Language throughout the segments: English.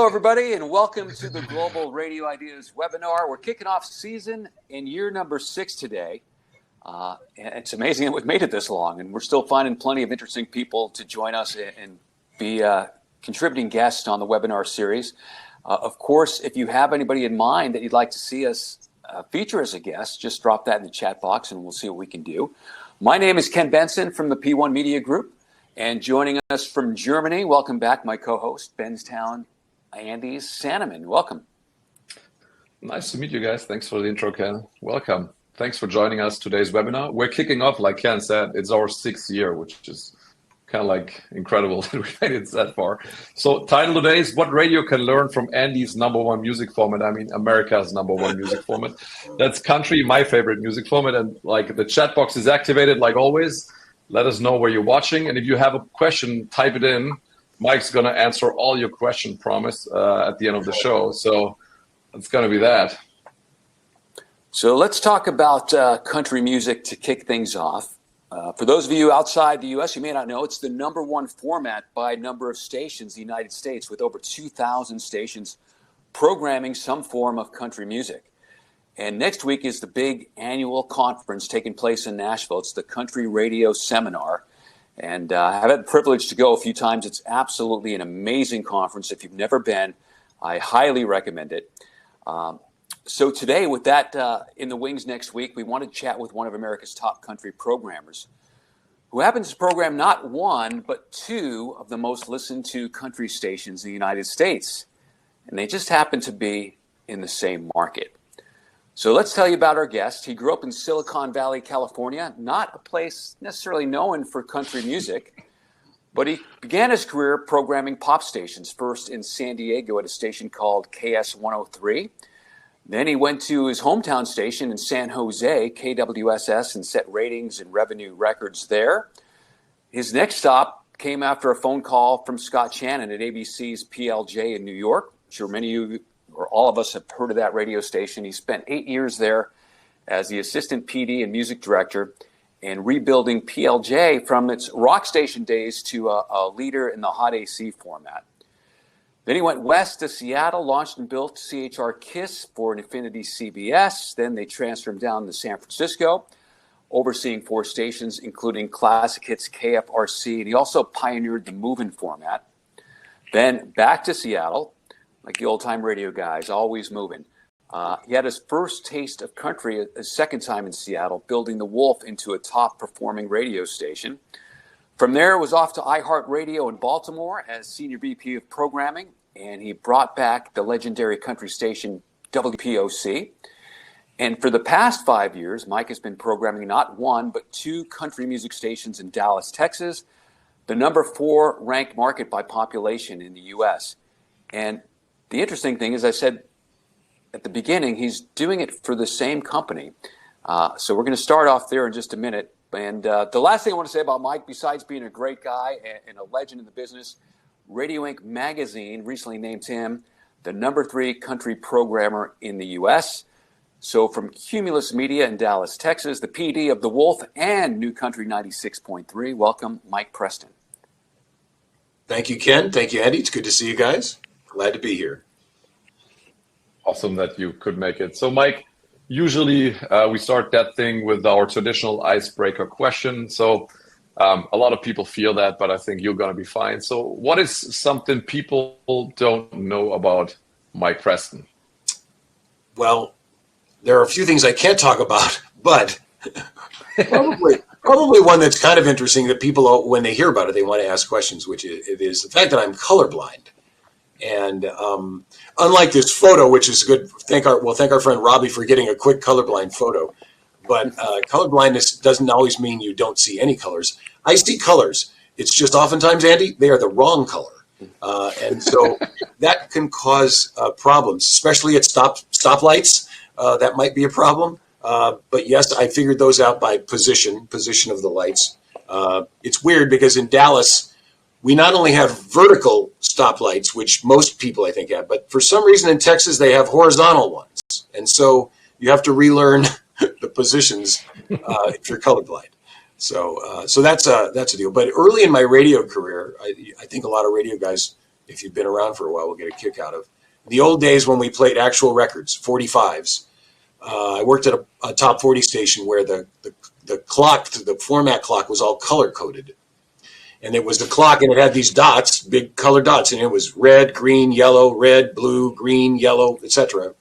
everybody, and welcome to the Global Radio Ideas webinar. We're kicking off season in year number 6 today. And it's amazing that we've made it this long, and we're still finding plenty of interesting people to join us and be contributing guests on the webinar series. Of course, if you have anybody in mind that you'd like to see us feature as a guest, just drop that in the chat box and we'll see what we can do. My name is Ken Benson from the P1 Media Group, and joining us from Germany, welcome back, my co-host, Benztown, Andy Sanneman. Welcome. Nice to meet you guys. Thanks for the intro, Ken. Welcome. Thanks for joining us today's webinar. We're kicking off, like Ken said, it's our 6th year, which is kind of like incredible that we made it that far. So title today is What Radio Can Learn from Andy's #1 music format. I mean, America's #1 music format. That's country, my favorite music format. And like the chat box is activated like always. Let us know where you're watching. And if you have a question, type it in. Mike's going to answer all your questions, promise, at the end of the show. So it's going to be that. So let's talk about country music to kick things off. For those of you outside the U.S., you may not know, it's the #1 format by number of stations in the United States, with over 2,000 stations programming some form of country music. And next week is the big annual conference taking place in Nashville. It's the Country Radio Seminar. And I've had the privilege to go a few times. It's absolutely an amazing conference. If you've never been, I highly recommend it. So today, with that in the wings next week, we want to chat with one of America's top country programmers who happens to program not one, but 2 of the most listened to country stations in the United States. And they just happen to be in the same market. So let's tell you about our guest. He grew up in Silicon Valley, California, not a place necessarily known for country music, but he began his career programming pop stations, first in San Diego at a station called KS 103. Then he went to his hometown station in San Jose, KWSS, and set ratings and revenue records there. His next stop came after a phone call from Scott Shannon at ABC's PLJ in New York. I'm sure many of you or all of us have heard of that radio station. He spent 8 years there as the assistant PD and music director and rebuilding PLJ from its rock station days to a leader in the hot AC format. Then he went west to Seattle, launched and built CHR KISS for an Infinity CBS. Then they transferred him down to San Francisco, overseeing 4 stations, including Classic Hits KFRC. And he also pioneered the move-in format. Then back to Seattle, like the old-time radio guys, always moving. He had his first taste of country a second time in Seattle, building the Wolf into a top-performing radio station. From there, it was off to iHeartRadio in Baltimore as Senior VP of Programming, and he brought back the legendary country station WPOC. And for the past 5 years, Mike has been programming not 1, but 2 country music stations in Dallas, Texas, the #4 ranked market by population in the U.S. And the interesting thing is, I said at the beginning, he's doing it for the same company. So we're going to start off there in just a minute. And the last thing I want to say about Mike, besides being a great guy and a legend in the business, Radio Ink magazine recently named him the #3 country programmer in the U.S. So from Cumulus Media in Dallas, Texas, the PD of The Wolf and New Country 96.3, welcome Mike Preston. Thank you, Ken. Thank you, Andy. It's good to see you guys. Glad to be here. Awesome that you could make it. So Mike, usually we start that thing with our traditional icebreaker question. So a lot of people feel that, but I think you're going to be fine. So what is something people don't know about Mike Preston? Well, there are a few things I can't talk about, but probably one that's kind of interesting that people, when they hear about it, they want to ask questions, which it is the fact that I'm colorblind. And unlike this photo, which is good, thank our friend Robbie for getting a quick colorblind photo. But colorblindness doesn't always mean you don't see any colors. I see colors. It's just oftentimes, Andy, they are the wrong color. And so that can cause problems, especially at stoplights. That might be a problem. But yes, I figured those out by position of the lights. It's weird because in Dallas, we not only have vertical stoplights, which most people I think have, but for some reason in Texas, they have horizontal ones. And so you have to relearn the positions if you're colorblind. So that's a deal. But early in my radio career, I think a lot of radio guys if you've been around for a while, will get a kick out of. The old days when we played actual records, 45s. I worked at a top 40 station where the clock, the format clock, was all color coded. And it was the clock, and it had these dots, big color dots, and it was red, green, yellow, red, blue, green, yellow, etc.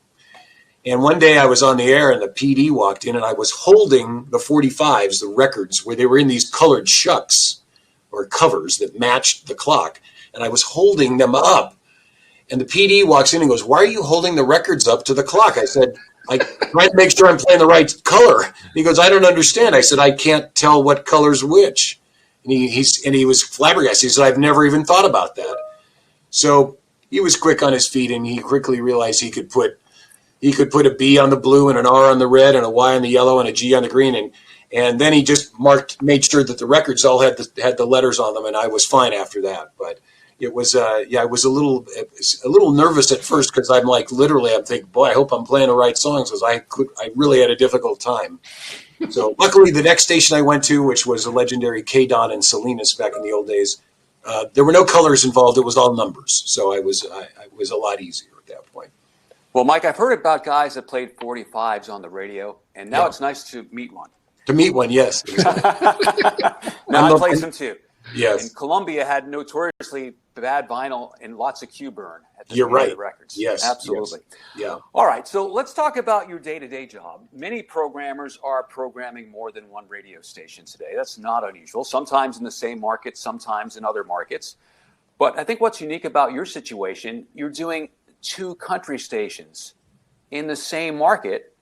And one day I was on the air, and the PD walked in, and I was holding the 45s, the records, where they were in these colored shucks or covers that matched the clock. And I was holding them up. And the PD walks in and goes, "Why are you holding the records up to the clock?" I said, "I try to make sure I'm playing the right color." He goes, "I don't understand." I said, "I can't tell what color's which." And he was flabbergasted. He said, "I've never even thought about that." So he was quick on his feet, and he quickly realized he could put a B on the blue and an R on the red and a Y on the yellow and a G on the green, and then he just made sure that the records all had the letters on them, and I was fine after that. But it was I was a little nervous at first because I'm thinking, boy, I hope I'm playing the right songs, because I really had a difficult time. So luckily, the next station I went to, which was a legendary K-Don and Salinas back in the old days, there were no colors involved. It was all numbers. So I was a lot easier at that point. Well, Mike, I've heard about guys that played 45s on the radio, and now it's nice to meet one. To meet one, yes. Exactly. Now I played some too. Yes. And Columbia had notoriously bad vinyl and lots of Q burn at the You're right. the records. Yes. Absolutely. Yes. Yeah. All right. So let's talk about your day-to-day job. Many programmers are programming more than one radio station today. That's not unusual. Sometimes in the same market, sometimes in other markets. But I think what's unique about your situation, you're doing 2 country stations in the same market,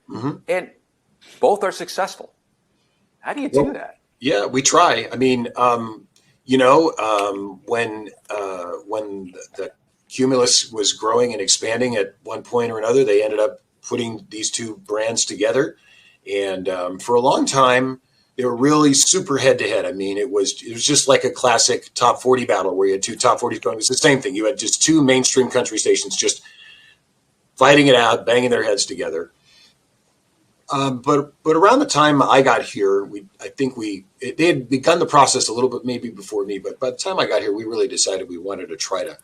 and both are successful. How do you do that? Yeah, we try. I mean, when the Cumulus was growing and expanding at one point or another, they ended up putting these 2 brands together. And for a long time, they were really super head-to-head. I mean, it was just like a classic top 40 battle where you had 2 top 40s going. It was the same thing. You had just 2 mainstream country stations just fighting it out, banging their heads together. But around the time I got here, they had begun the process a little bit maybe before me, but by the time I got here, we really decided we wanted to try to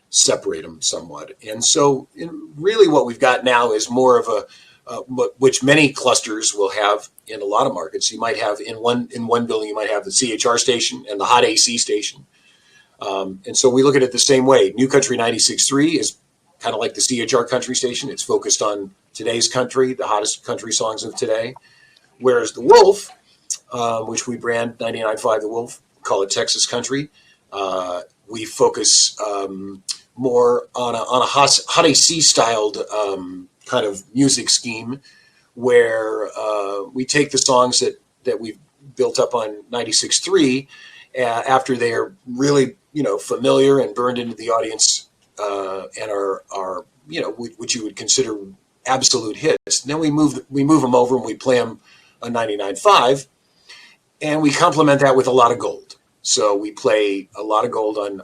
separate them somewhat. And so really what we've got now is more of which many clusters will have in a lot of markets. You might have in one building, you might have the CHR station and the hot AC station. And so we look at it the same way. New Country 96.3 is kind of like the CHR country station. It's focused on today's country, the hottest country songs of today. Whereas the Wolf, which we brand 99.5 The Wolf, call it Texas country, we focus more on a hot AC styled kind of music scheme, where we take the songs that we've built up on 96.3 after they are really familiar and burned into the audience, and are which you would consider absolute hits. And then we move them over and we play them on 99.5, and we complement that with a lot of gold. So we play a lot of gold on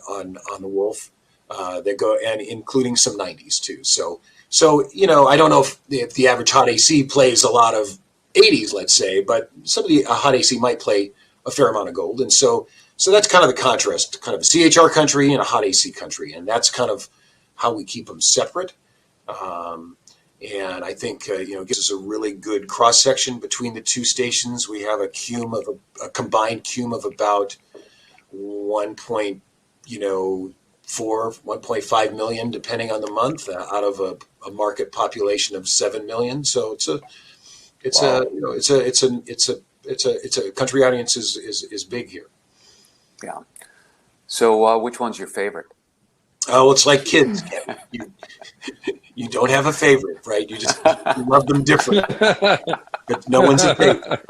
the Wolf, that go, and including some 90s too. So I don't know if the average hot AC plays a lot of 80s, let's say, but somebody a hot AC might play a fair amount of gold, and so that's kind of the contrast, kind of a CHR country and a hot AC country, and that's kind of how we keep them separate. And I think it gives us a really good cross section between the 2 stations. We have a combined cume of about 1.5 million, depending on the month, out of a market population of 7 million. So it's a country audience is big here. Yeah. So which one's your favorite? Oh, it's like kids. You don't have a favorite, right? You love them different. But no one's a favorite.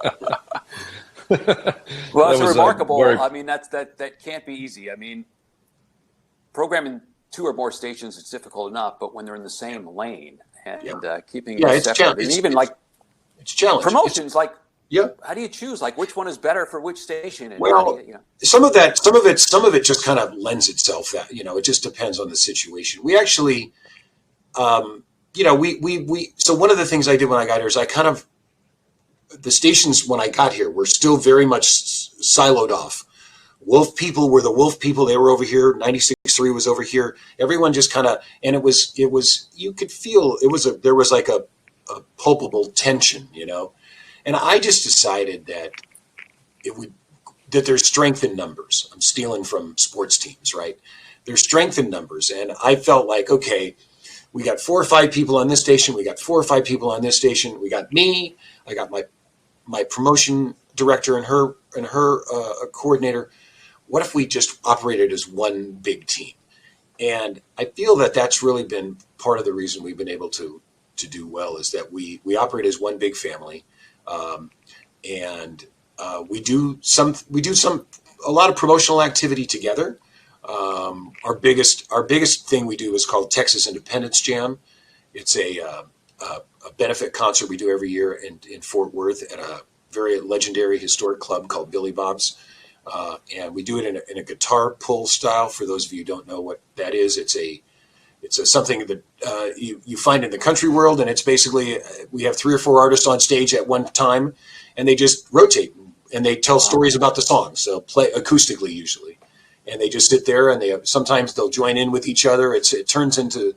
Well, that's remarkable. I mean, that can't be easy. I mean, programming 2 or more stations is difficult enough, but when they're in the same lane and keeping it separate, and even it's challenging. Promotions, yeah. How do you choose? Which one is better for which station? And well, some of it just kind of lends itself that, it just depends on the situation. We actually, so one of the things I did when I got here is the stations when I got here were still very much siloed off. Wolf people were the Wolf people. They were over here. 96.3 96.3 was over here. Everyone just kind of, and it was, you could feel there was like a palpable tension, you know? And I just decided that that there's strength in numbers. I'm stealing from sports teams, right? There's strength in numbers. And I felt like, okay, we got 4 or 5 people on this station. We got 4 or 5 people on this station. We got me. I got my promotion director and her coordinator. What if we just operated as one big team? And I feel that that's really been part of the reason we've been able to do well, is that we operate as one big family. And we do a lot of promotional activity together. Our biggest thing we do is called Texas Independence Jam. It's a benefit concert we do every year in Fort Worth at a very legendary historic club called Billy Bob's. And we do it in a guitar pull style. For those of you who don't know what that is, it's something that you find in the country world, and it's basically we have 3 or 4 artists on stage at one time, and they just rotate and they tell stories about the songs. So play acoustically usually, and they just sit there and sometimes they'll join in with each other. It turns into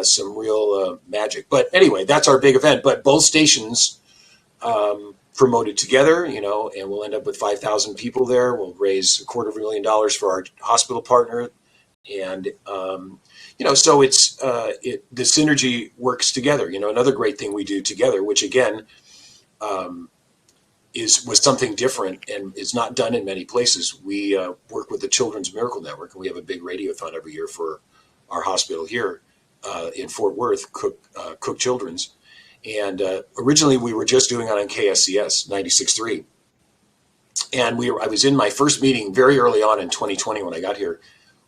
some real magic. But anyway, that's our big event. But both stations promoted together, you know, and we'll end up with 5,000 people there. We'll raise $250,000 for our hospital partner, and you know, so it's the synergy works together. You know, another great thing we do together, which again was something different and is not done in many places. We work with the Children's Miracle Network, and we have a big radiothon every year for our hospital here in Fort Worth, Cook Children's. And originally we were just doing it on KSCS 96.3. And I was in my first meeting very early on in 2020 when I got here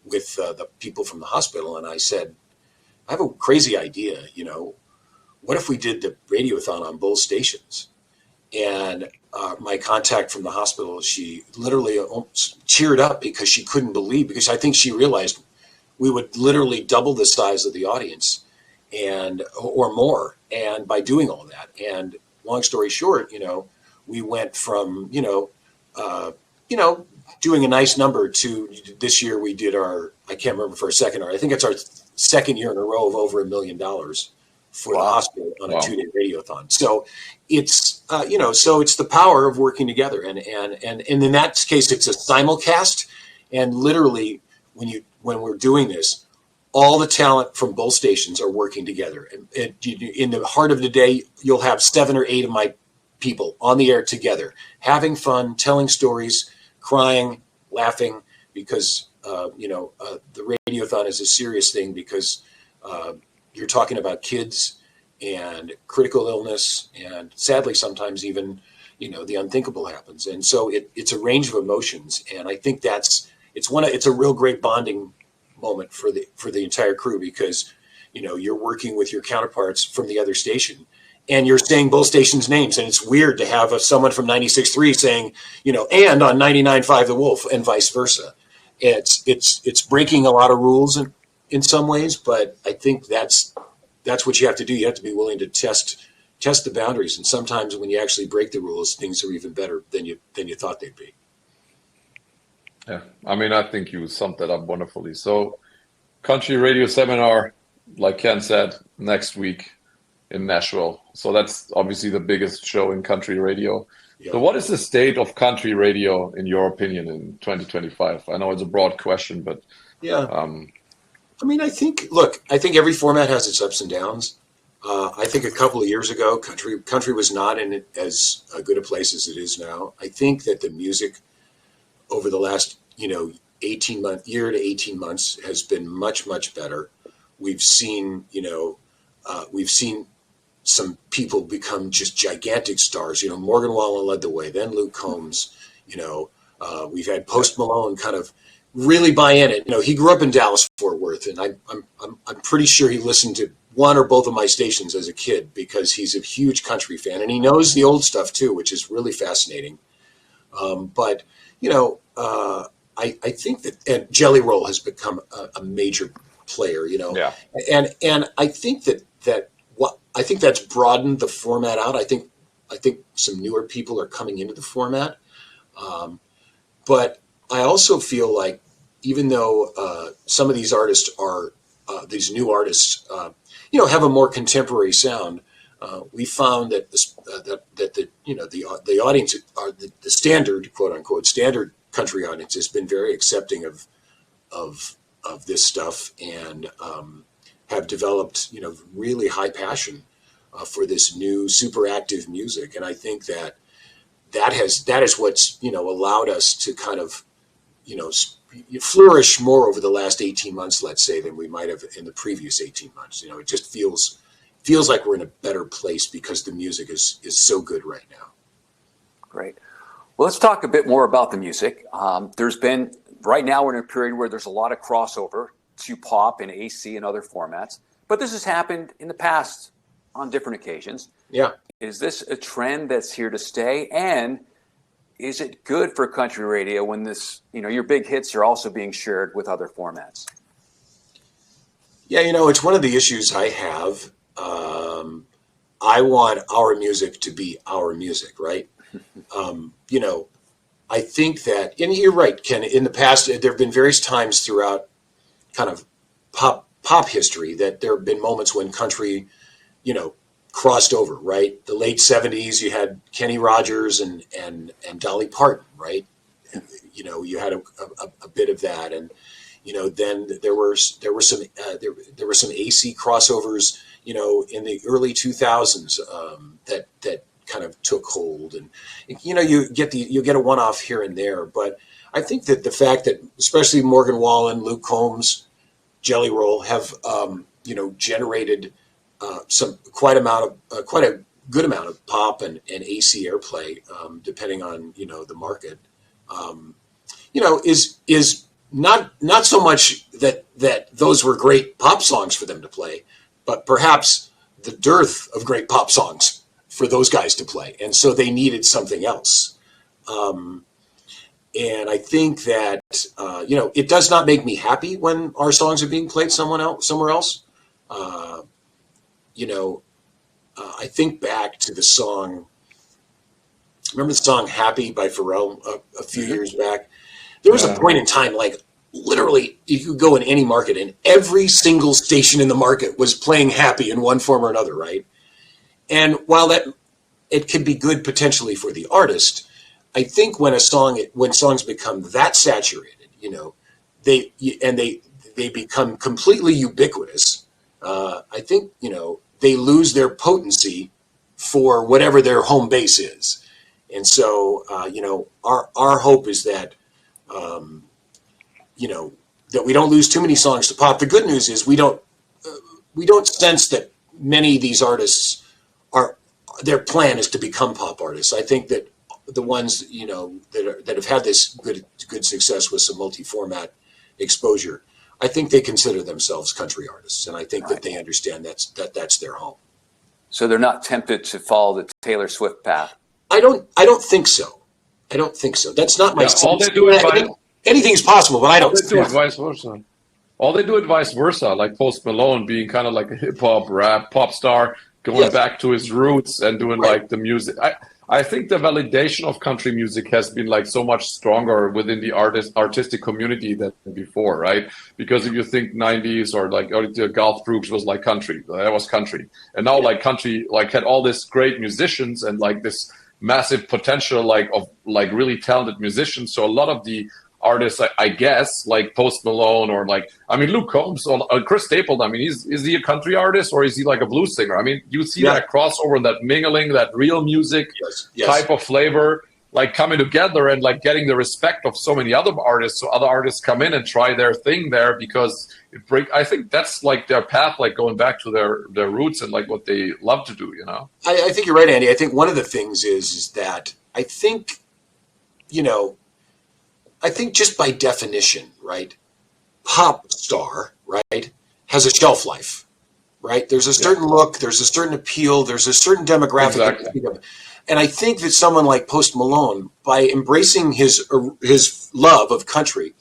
with the people from the hospital, and I said, I have a crazy idea, you know, what if we did the radiothon on both stations? And my contact from the hospital, she literally cheered up because she couldn't believe, because I think she realized we would literally double the size of the audience or more, and by doing all that. And long story short, you know, we went from, doing a nice number to this year we did I can't remember for a second, I think it's our second year in a row of over $1 million for the hospital on a 2-day radiothon. So it's, so it's the power of working together. And in that case, it's a simulcast. And literally when we're doing this, all the talent from both stations are working together. And in the heart of the day, you'll have 7 or 8 of my people on the air together, having fun, telling stories, crying, laughing, because the radiothon is a serious thing, because you're talking about kids and critical illness, and sadly sometimes even the unthinkable happens. And so it's a range of emotions, and I think it's a real great bonding moment for the entire crew, because you're working with your counterparts from the other station, and you're saying both stations' names, and it's weird to have someone from 96.3 saying, and on 99.5 The Wolf, and vice versa. It's breaking a lot of rules in some ways, but I think that's what you have to do. You have to be willing to test the boundaries, and sometimes when you actually break the rules, things are even better than you thought they'd be. Yeah, I mean, I think you summed that up wonderfully. So, country radio seminar, like Ken said, next week in Nashville. So that's obviously the biggest show in country radio. Yep. So what is the state of country radio, in your opinion, in 2025? I know it's a broad question, but... Yeah. I mean, I think every format has its ups and downs. I think a couple of years ago, country was not in as good a place as it is now. I think that the music over the last, year to 18 months has been much, much better. We've seen, some people become just gigantic stars. Morgan Wallen led the way, then Luke Combs. We've had Post Malone kind of really buy in it. He grew up in Dallas, Fort Worth, and I'm pretty sure he listened to one or both of my stations as a kid, because he's a huge country fan, and he knows the old stuff too, which is really fascinating. But I think that Jelly Roll has become a major player. Yeah. And I think I think that's broadened the format out. I think some newer people are coming into the format, but I also feel like even though some of these artists are these new artists, have a more contemporary sound, we found that the audience, the standard, quote unquote, standard country audience has been very accepting of this stuff, and have developed really high passion for this new super active music. And I think that is what's allowed us to kind of flourish more over the last 18 months, let's say, than we might have in the previous 18 months. It just feels like we're in a better place because the music is so good right now. Great. Well, let's talk a bit more about the music. Right now we're in a period where there's a lot of crossover to pop and AC and other formats, but this has happened in the past on different occasions. Yeah. Is this a trend that's here to stay? And is it good for country radio when your big hits are also being shared with other formats? Yeah, it's one of the issues I have. I want our music to be our music, right? I think that, and you're right, Ken, in the past, there have been various times throughout kind of pop history that there have been moments when country, crossed over, right? The late 70s, you had Kenny Rogers and Dolly Parton, right? You had a bit of that, and then there were some AC crossovers, in the early 2000s that kind of took hold, and you get a one-off here and there. But I think that the fact that especially Morgan Wallen, Luke Combs, Jelly Roll have generated quite a good amount of pop and AC airplay, depending on the market, is not so much that those were great pop songs for them to play, but perhaps the dearth of great pop songs for those guys to play, and so they needed something else. And I think that it does not make me happy when our songs are being played somewhere else. I think back to the song. Remember the song "Happy" by Pharrell a few years back? There was a point in time, like literally, you could go in any market, and every single station in the market was playing "Happy" in one form or another, right? And while it could be good potentially for the artist, I think when songs become that saturated, they become completely ubiquitous. I think they lose their potency for whatever their home base is, and so our hope is that that we don't lose too many songs to pop. The good news is we don't sense that many of these artists their plan is to become pop artists. I think that the ones that have had this good success with some multi-format exposure, I think they consider themselves country artists, and I think that they understand that's their home. So they're not tempted to follow the Taylor Swift path. I don't think so. That's not my sense. All they do is anything's possible, but I don't. They do it vice versa. All they do it vice versa, like Post Malone being kind of like a hip hop rap pop star, going back to his roots and doing like the music. I think the validation of country music has been like so much stronger within the artistic community than before, right? Because if you think 90s or like the golf groups was like country, that was country. And now like country like had all this great musicians and like this massive potential like of like really talented musicians. So a lot of the artists, I guess, like Post Malone or like, I mean, Luke Combs or Chris Stapleton, I mean, is he a country artist or is he like a blues singer? I mean, you see that crossover, that mingling, that real music type of flavor, like coming together and like getting the respect of so many other artists. So other artists come in and try their thing there because I think that's like their path, like going back to their roots and like what they love to do, I think you're right, Andy. I think one of the things is that I think just by definition, right, pop star, right, has a shelf life, right? There's a certain look, there's a certain appeal, there's a certain demographic. Exactly. And I think that someone like Post Malone, by embracing his love of country,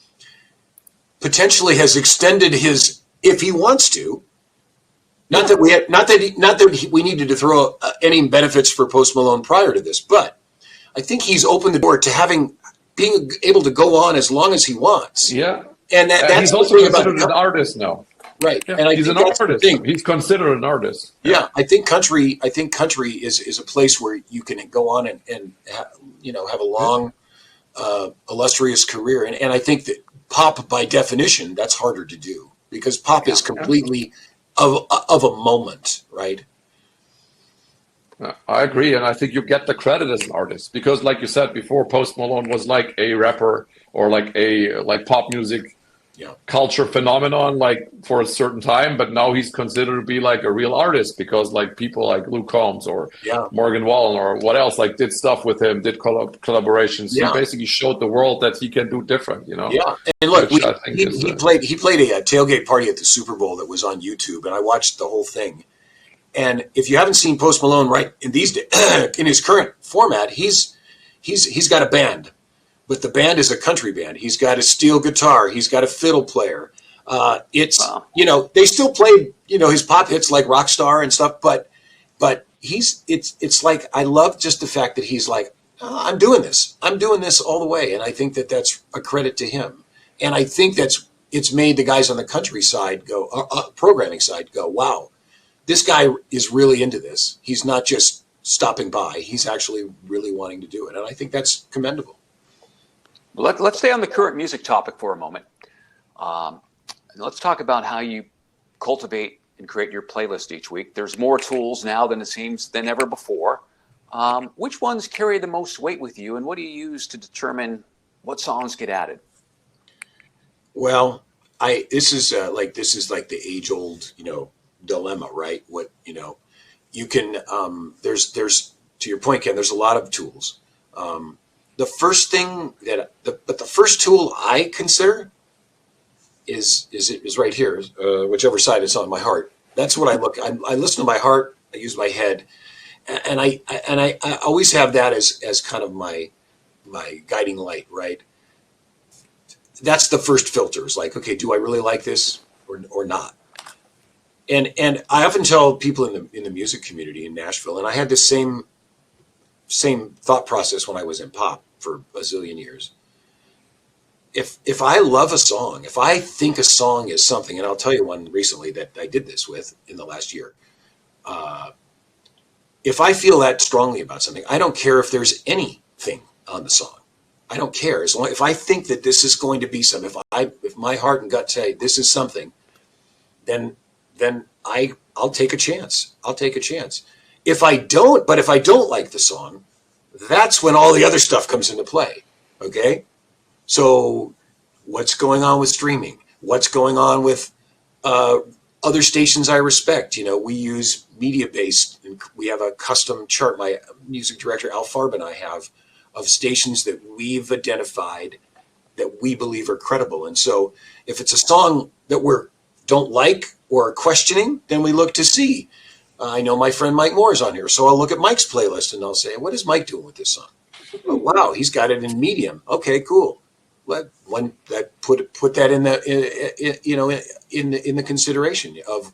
potentially has extended his, if he wants to, not that we needed to throw any benefits for Post Malone prior to this, but I think he's opened the door to being able to go on as long as he wants. Yeah. And that's he's the also thing about considered an artist now. right. Yeah, And I he's think an that's the artist. thing. He's considered an artist. Yeah, I think country is a place where you can go on and have a long, illustrious career. And I think that pop, by definition, that's harder to do because pop is completely of a moment, right? I agree, and I think you get the credit as an artist because, like you said before, Post Malone was like a rapper or like pop music Yeah. culture phenomenon, like for a certain time. But now he's considered to be like a real artist because like people like Luke Combs or Yeah. Morgan Wallen or what else like did stuff with him, did collaborations. He Yeah. basically showed the world that he can do different, Yeah. And look, which I think he played a tailgate party at the Super Bowl that was on YouTube, and I watched the whole thing. And if you haven't seen Post Malone right in these days, in his current format, he's got a band, but the band is a country band. He's got a steel guitar. He's got a fiddle player. They still played his pop hits like Rockstar and stuff, but it's like I love just the fact that he's like, I'm doing this all the way, and I think that that's a credit to him, and I think it's made the guys on the country side programming side go, wow. This guy is really into this. He's not just stopping by. He's actually really wanting to do it. And I think that's commendable. Let's stay on the current music topic for a moment. Let's talk about how you cultivate and create your playlist each week. There's more tools now than it seems than ever before. Which ones carry the most weight with you, and what do you use to determine what songs get added? Well, this is like the age-old, dilemma, right? What you can there's to your point, Ken, there's a lot of tools. The first thing the first tool I consider is right here, whichever side it's on my heart. That's what I look. I listen to my heart. I use my head, and I always have that as kind of my guiding light, right? That's the first filter. Is like, okay, do I really like this or not? And I often tell people in the music community in Nashville, and I had this same thought process when I was in pop for a zillion years. If I love a song, if I think a song is something, and I'll tell you one recently that I did this with in the last year. If I feel that strongly about something, I don't care if there's anything on the song. I don't care as long if I think that this is going to be something. If my heart and gut say this is something, then I'll take a chance. I'll take a chance. If I don't like the song, that's when all the other stuff comes into play. Okay? So what's going on with streaming? What's going on with other stations I respect? We use media-based, and we have a custom chart. My music director, Al Farb, and I have of stations that we've identified that we believe are credible. And so if it's a song that don't like or questioning, then we look to see. I know my friend Mike Moore is on here, so I'll look at Mike's playlist and I'll say, what is Mike doing with this song? Oh, wow, he's got it in medium. Okay, cool. Put that in the consideration of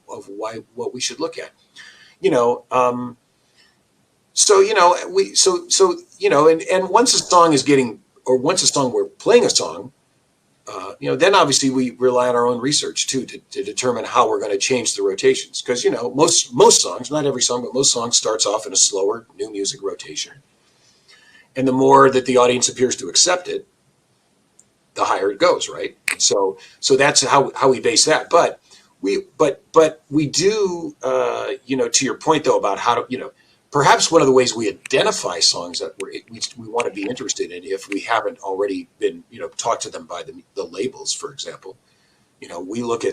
what we should look at. And once a song is getting, or once a song we're playing a song, then obviously we rely on our own research too to determine how we're going to change the rotations. Because most songs, not every song, but most songs starts off in a slower new music rotation, and the more that the audience appears to accept it, the higher it goes, right? So that's how we base that. But we do, to your point though about how to, perhaps one of the ways we identify songs that we want to be interested in, if we haven't already been, talked to them by the labels, for example, we look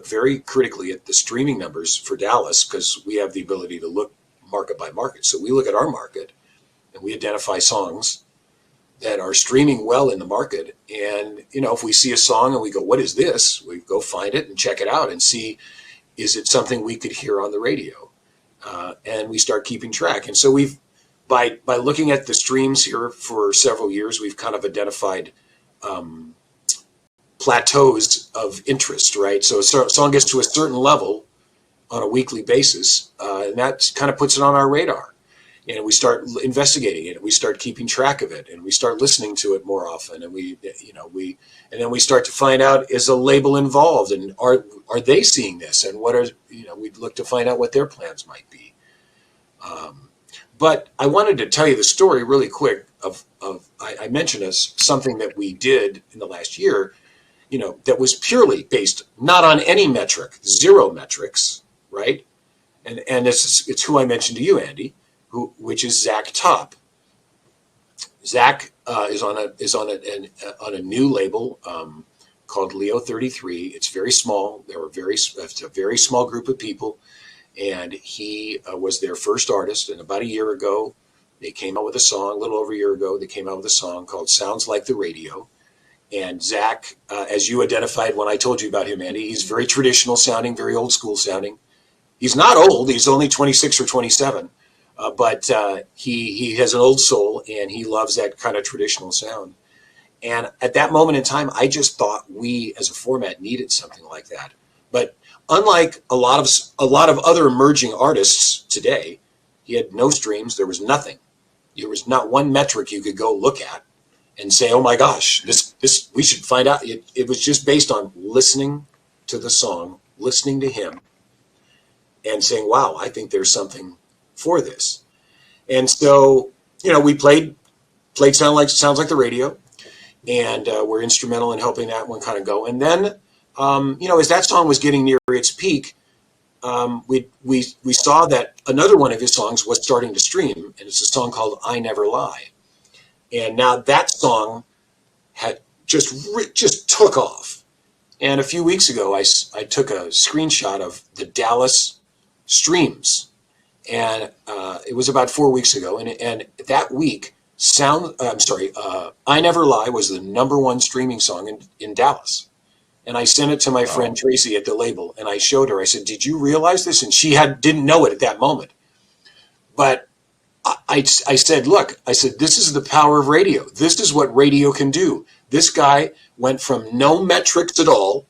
very critically at the streaming numbers for Dallas because we have the ability to look market by market. So we look at our market and we identify songs that are streaming well in the market. And, if we see a song and we go, what is this? We go find it and check it out and see, is it something we could hear on the radio? And we start keeping track. And so we've, by looking at the streams here for several years, we've kind of identified plateaus of interest, right? So a song gets to a certain level on a weekly basis, and that kind of puts it on our radar. and we start investigating it, and we start keeping track of it, and we start listening to it more often, and and then we start to find out, is a label involved, and are they seeing this, and what are, we'd look to find out what their plans might be. But I wanted to tell you the story really quick of I mentioned something that we did in the last year, that was purely based not on any metric, zero metrics, right? And it's who I mentioned to you, Andy, which is Zach Top. Zach is on a new label called Leo 33. It's very small. It's a very small group of people, and he was their first artist. And about a year ago, they came out with a song. A little over a year ago, they came out with a song called "Sounds Like the Radio." And Zach, as you identified when I told you about him, Andy, he's very traditional sounding, very old school sounding. He's not old. He's only 26 or 27. But he has an old soul, and he loves that kind of traditional sound. And at that moment in time, I just thought we, as a format, needed something like that. But unlike a lot of other emerging artists today, he had no streams. There was nothing. There was not one metric you could go look at and say, "Oh my gosh, this we should find out." It was just based on listening to the song, listening to him, and saying, "Wow, I think there's something for this." And so, we played sounds like the radio, and we're instrumental in helping that one kind of go. And then, as that song was getting near its peak, we saw that another one of his songs was starting to stream, and it's a song called "I Never Lie." And now that song had just took off. And a few weeks ago, I took a screenshot of the Dallas streams. And it was about 4 weeks ago. And that week, I Never Lie was the #1 streaming song in Dallas. And I sent it to my friend Tracy at the label, and I showed her. I said, "Did you realize this?" And she didn't know it at that moment. But I said, "Look," I said, "this is the power of radio. This is what radio can do." This guy went from no metrics at all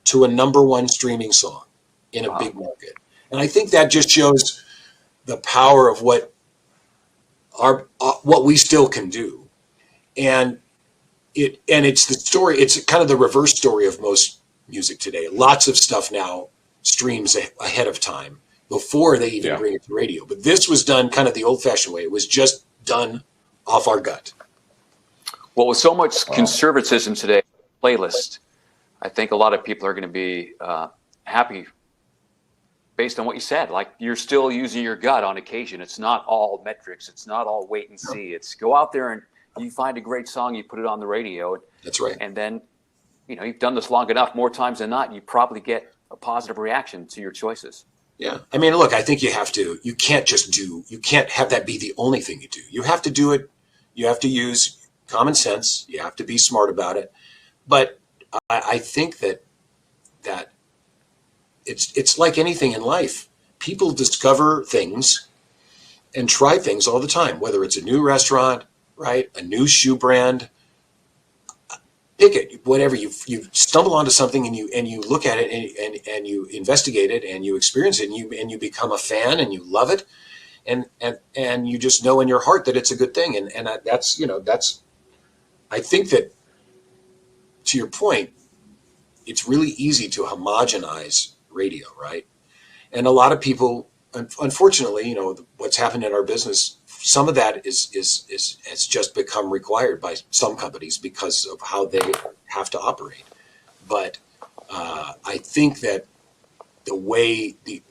to a #1 streaming song in a big market. And I think that just shows the power of what we still can do. And it's the story. It's kind of the reverse story of most music today. Lots of stuff now streams ahead of time before they even bring it to radio. But this was done kind of the old-fashioned way. It was just done off our gut. Well, with so much conservatism today, playlist, I think a lot of people are going to be happy based on what you said. Like, you're still using your gut on occasion. It's not all metrics. It's not all wait and see. It's go out there and you find a great song, you put it on the radio. That's right. And then, you've done this long enough, more times than not, you probably get a positive reaction to your choices. Yeah. I mean, look, I think you can't have that be the only thing you do. You have to do it. You have to use common sense. You have to be smart about it. But I think that it's like anything in life. People discover things and try things all the time, whether it's a new restaurant, right? A new shoe brand, pick it, whatever. You stumble onto something and you look at it and you investigate it and you experience it and you become a fan and you love it and you just know in your heart that it's a good thing. And that's I think that, to your point, it's really easy to homogenize radio, right? And a lot of people, unfortunately, what's happened in our business, some of that has just become required by some companies because of how they have to operate. But I think that the way the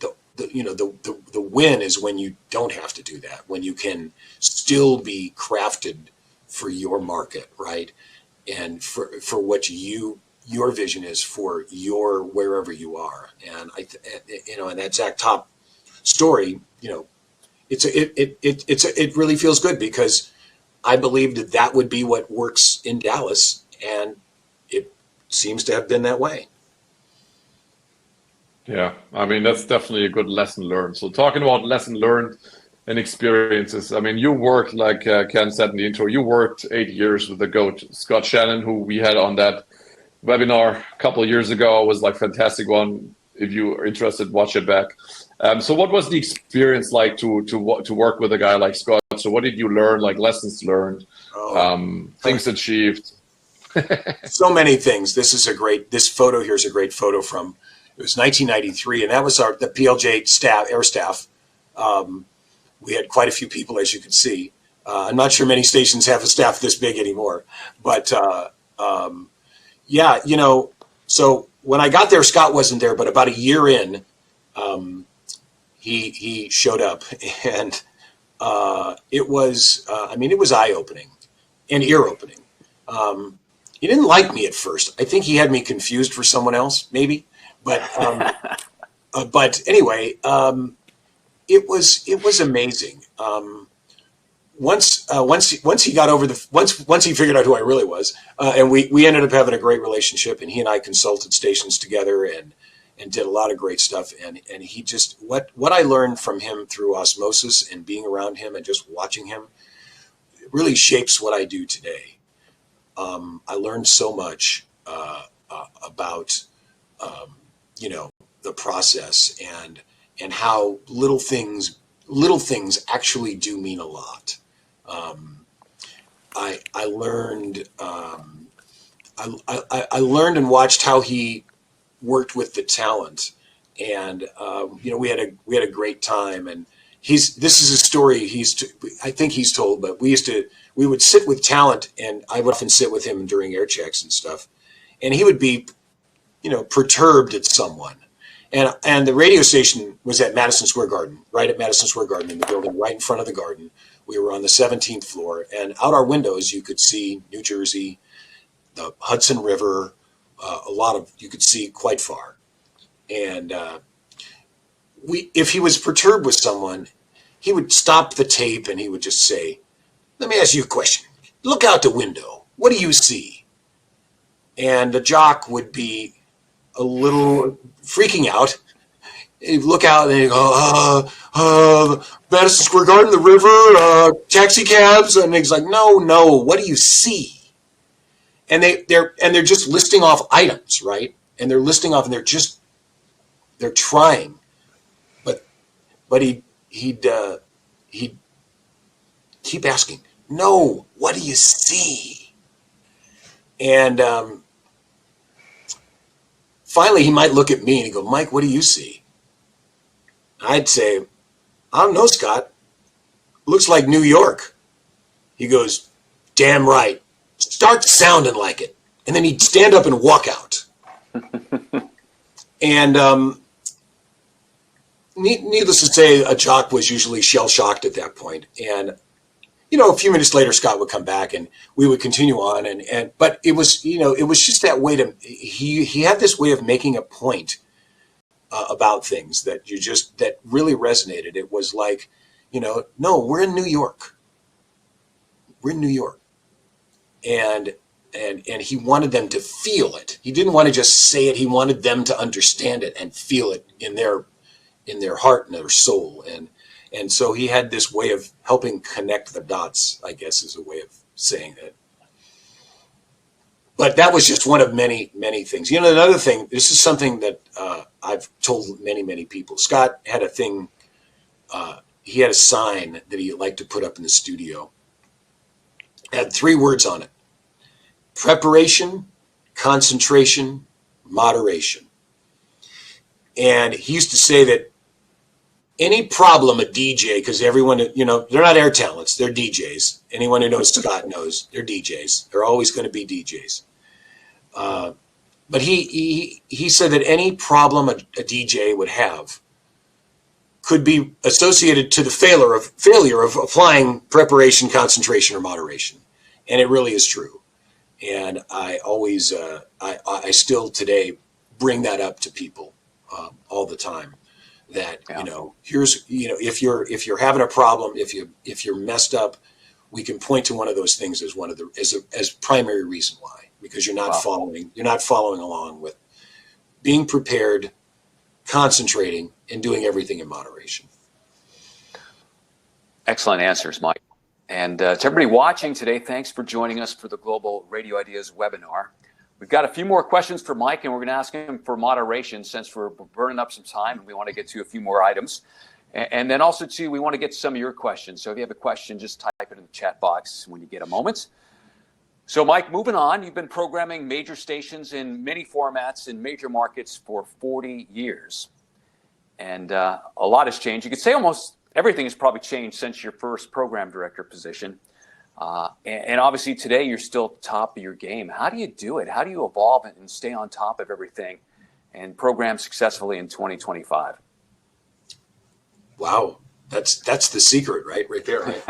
win is when you don't have to do that, when you can still be crafted for your market, right? And for what your vision is for your wherever you are. And and that Zach Top story, it really feels good because I believed that would be what works in Dallas, and it seems to have been that way. Yeah, I mean, that's definitely a good lesson learned. So talking about lesson learned and experiences, I mean, you worked, like Ken said in the intro, you worked 8 years with the GOAT, Scott Shannon, who we had on that webinar a couple of years ago. It was like fantastic one. if you are interested, watch it back. So what was the experience like to work with a guy like Scott? So what did you learn, like lessons learned, things achieved? So many things. This photo here is a great photo from, it was 1993, and that was the PLJ staff, air staff. We had quite a few people, as you can see. I'm not sure many stations have a staff this big anymore, but yeah, so when I got there, Scott wasn't there, but about a year in, he showed up, and it was eye-opening and ear-opening. He didn't like me at first. I think he had me confused for someone else, maybe. But anyway, it was amazing. Once he got over once he figured out who I really was, and we ended up having a great relationship, and he and I consulted stations together and did a lot of great stuff. And he just, what I learned from him through osmosis and being around him and just watching him, it really shapes what I do today. I learned so much about the process and how little things actually do mean a lot. I learned I learned and watched how he worked with the talent, and we had a great time. And this is a story I think he's told, but we would sit with talent, and I would often sit with him during air checks and stuff, and he would be perturbed at someone. And the radio station was at Madison Square Garden, right at Madison Square Garden, in the building right in front of the garden. We were on the 17th floor, and out our windows you could see New Jersey, the Hudson River, you could see quite far. And if he was perturbed with someone, he would stop the tape and he would just say, "Let me ask you a question. Look out the window. What do you see?" And the jock would be a little freaking out. He'd look out and he'd go, Madison Square Garden, the river, taxi cabs. And he's like, no, what do you see? And they're just listing off items, right? And they're listing off, and they're trying. But he'd keep asking, no, what do you see? And finally, he might look at me and he'd go, Mike, what do you see? I'd say, I don't know, Scott. Looks like New York. He goes, damn right. Start sounding like it. And then he'd stand up and walk out. And needless to say, a jock was usually shell-shocked at that point. And a few minutes later, Scott would come back and we would continue on. But it was just that way he had this way of making a point about things that really resonated. It was like, no, we're in New York. We're in New York. And he wanted them to feel it. He didn't want to just say it. He wanted them to understand it and feel it in their heart and their soul. And so he had this way of helping connect the dots, I guess is a way of saying it. But that was just one of many, many things. Another thing, this is something that I've told many, many people. Scott had a thing, he had a sign that he liked to put up in the studio. It had 3 words on it: preparation, concentration, moderation. And he used to say that any problem a DJ, because everyone, they're not air talents, they're DJs. Anyone who knows Scott knows they're DJs. They're always going to be DJs. But he said that any problem a DJ would have could be associated to the failure of applying preparation, concentration, or moderation. And it really is true. And I always, I still today bring that up to people all the time. That here's if you're having a problem, if you're messed up, we can point to one of those things as primary reason why, because you're not following along with being prepared, concentrating, and doing everything in moderation. Excellent answers, Mike. And to everybody watching today, thanks for joining us for the Global Radio Ideas webinar. We've got a few more questions for Mike, and we're going to ask him for moderation since we're burning up some time and we want to get to a few more items. And then also, too, we want to get to some of your questions. So if you have a question, just type it in the chat box when you get a moment. So, Mike, moving on, you've been programming major stations in many formats in major markets for 40 years. And a lot has changed. You could say almost everything has probably changed since your first program director position. And obviously today you're still top of your game. How do you do it? How do you evolve and stay on top of everything and program successfully in 2025? Wow, that's the secret, right there. Right?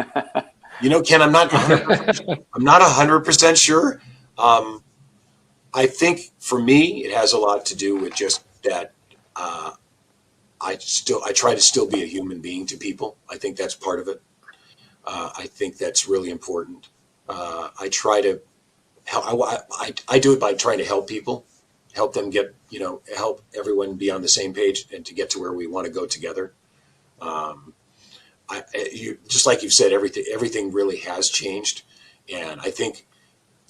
You know, Ken, I'm not 100% sure. I think for me, it has a lot to do with just that. I try to still be a human being to people. I think that's part of it. I think that's really important. I try to I do it by trying to help people, help them get, help everyone be on the same page and to get to where we want to go together. Just like you've said, everything really has changed. And I think,